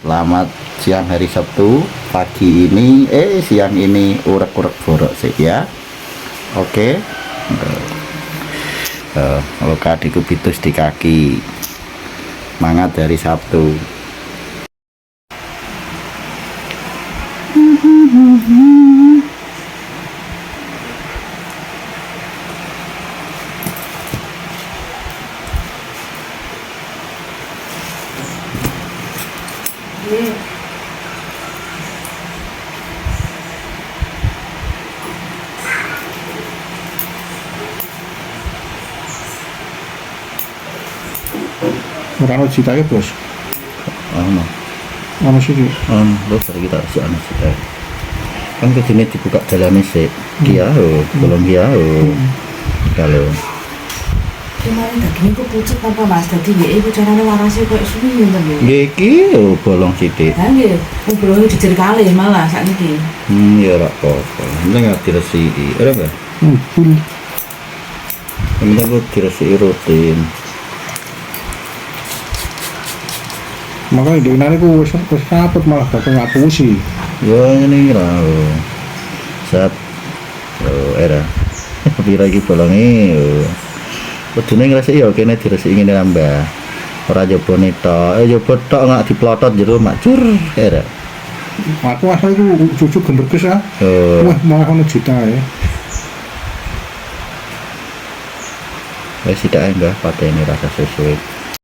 Selamat siang hari Sabtu. Pagi ini siang ini urek-urek borok sih ya. Oke. Luka di kubitus di kaki. Semangat dari Sabtu. Ora ono citake, Bos. Ono. Ono sih. Bos kita si ono sih. Kan kejene dibuka dalane sik. Kia belum kia. Kalau Kemarin dagingnya kok pucet tanpa mas, tadi ya ibu caranya warasnya kayak sini nonton ya. iki bolong sithik. Nah ya, ngobrolnya dijer kali malah saat ini. Ya ora apa-apa. Penting diresiki. Ora apa? Full. Penting kok diresiki rutin. Makanya dinane ku wis rapet malah bakal ngapusi. Ya ngene ra. Sat. Era. Pira iki bolonge. Kudune ngresiki ya kene diresiki ngene nambah. Ora jebone tok. Jebot tok nggak diplotot jero macur. Era. Aku asal ku cucu gemberkes ah. Wah, malah ono citae. Wis sithik enggak pateni rasa sesuai.